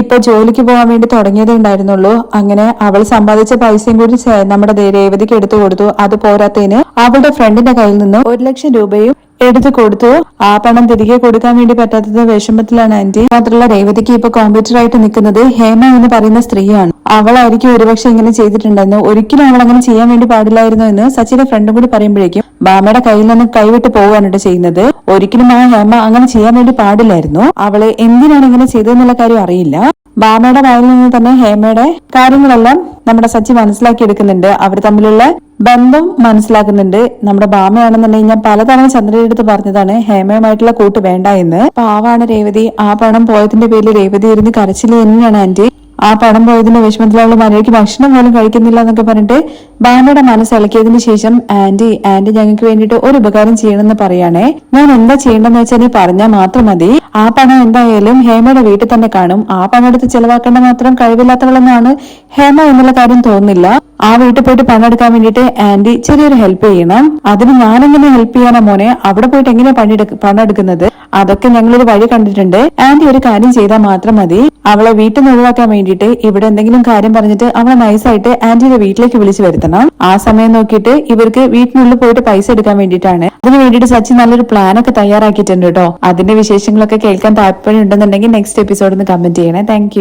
ഇപ്പൊ ജോലിക്ക് പോകാൻ വേണ്ടി തുടങ്ങിയതേ ഉണ്ടായിരുന്നുള്ളൂ. അങ്ങനെ അവൾ സമ്പാദിച്ച പൈസയും കൂടി നമ്മുടെ രേവതിക്ക് എടുത്തു കൊടുത്തു. അത് പോരാത്തതിന് അവളുടെ ഫ്രണ്ടിന്റെ കയ്യിൽ നിന്ന് 1 ലക്ഷം രൂപയും എടുത്തു കൊടുത്തു. ആ പണം തിരികെ കൊടുക്കാൻ വേണ്ടി പറ്റാത്തത് വിഷമത്തിലാണ് ആന്റി. മാത്രമല്ല രേവതിക്ക് ഇപ്പൊ കോമ്പറ്റീറ്റർ ആയിട്ട് നിൽക്കുന്നത് ഹേമ എന്ന് പറയുന്ന സ്ത്രീയാണ്. അവളായിരിക്കും ഒരുപക്ഷെ ഇങ്ങനെ ചെയ്തിട്ടുണ്ടെന്ന്. ഒരിക്കലും അവൾ അങ്ങനെ ചെയ്യാൻ വേണ്ടി പാടില്ലായിരുന്നു എന്ന് സച്ചിയുടെ ഫ്രണ്ടും കൂടി പറയുമ്പോഴേക്കും ബാമയുടെ കയ്യിൽ നിന്ന് കൈവിട്ട് പോവുകയാണ് ചെയ്യുന്നത്. ഒരിക്കലും ആ ഹേമ അങ്ങനെ ചെയ്യാൻ വേണ്ടി പാടില്ലായിരുന്നു. അവള് എന്തിനാണ് ഇങ്ങനെ ചെയ്തതെന്നുള്ള കാര്യം അറിയില്ല. ബാമയുടെ വായിൽ നിന്ന് തന്നെ ഹേമയുടെ കാര്യങ്ങളെല്ലാം നമ്മുടെ സച്ചി മനസ്സിലാക്കി എടുക്കുന്നുണ്ട്. അവർ തമ്മിലുള്ള ബന്ധം മനസ്സിലാക്കുന്നുണ്ട്. നമ്മുടെ ബാമയാണെന്നുണ്ടെങ്കിൽ ഞാൻ പലതവണ ചന്ദ്രയുടെ അടുത്ത് പറഞ്ഞതാണ് ഹേമയുമായിട്ടുള്ള കൂട്ട് വേണ്ട എന്ന്. പാവാണ് രേവതി. ആ പണം പോയതിന്റെ പേരിൽ രേവതി ഇരുന്ന് കരച്ചില് തന്നെയാണ് ആന്റി. ആ പണം പോയതിന്റെ വിഷമത്തിലുള്ള മര്യാദയ്ക്ക് ഭക്ഷണം പോലും കഴിക്കുന്നില്ല എന്നൊക്കെ പറഞ്ഞിട്ട് ബാമയുടെ മനസ്സ് ഇളക്കിയതിനു ശേഷം ആന്റി ഞങ്ങൾക്ക് വേണ്ടിയിട്ട് ഒരു ഉപകാരം ചെയ്യണമെന്ന് പറയാണേ. ഞാൻ എന്താ ചെയ്യേണ്ടെന്ന് വെച്ചാൽ നീ പറഞ്ഞാൽ മാത്രം മതി. ആ പണം എന്തായാലും ഹേമയുടെ വീട്ടിൽ തന്നെ കാണും. ആ പണം എടുത്ത് ചെലവാക്കേണ്ട മാത്രം കഴിവില്ലാത്തവളെന്നാണ് ഹേമ എന്നുള്ള കാര്യം തോന്നുന്നില്ല. ആ വീട്ടിൽ പോയിട്ട് പണം എടുക്കാൻ വേണ്ടിയിട്ട് ആന്റി ചെറിയൊരു ഹെൽപ്പ് ചെയ്യണം. അതിന് ഞാനെങ്ങനെ ഹെൽപ്പ് ചെയ്യാനാ മോനെ? അവിടെ പോയിട്ട് എങ്ങനെയാ പണം എടുക്കുന്നത്? അതൊക്കെ ഞങ്ങളൊരു വഴി കണ്ടിട്ടുണ്ട്. ആന്റി ഒരു കാര്യം ചെയ്താൽ മാത്രം മതി. അവളെ വീട്ടിൽ നിന്ന് ഒഴിവാക്കാൻ വേണ്ടിയിട്ട് ഇവിടെ എന്തെങ്കിലും കാര്യം പറഞ്ഞിട്ട് അവളെ നൈസായിട്ട് ആന്റിയുടെ വീട്ടിലേക്ക് വിളിച്ചു വരുത്തണം. ആ സമയം നോക്കിയിട്ട് ഇവർക്ക് വീട്ടിനുള്ളിൽ പോയിട്ട് പൈസ എടുക്കാൻ വേണ്ടിയിട്ടാണ്. അതിന് വേണ്ടിയിട്ട് സച്ചിൻ നല്ലൊരു പ്ലാനൊക്കെ തയ്യാറാക്കിയിട്ടുണ്ട് കേട്ടോ. അതിന്റെ വിശേഷങ്ങളൊക്കെ കേൾക്കാൻ താല്പര്യം ഉണ്ടെന്നുണ്ടെങ്കിൽ നെക്സ്റ്റ് എപ്പിസോഡിൽ നിന്ന് കമന്റ് ചെയ്യണേ. താങ്ക്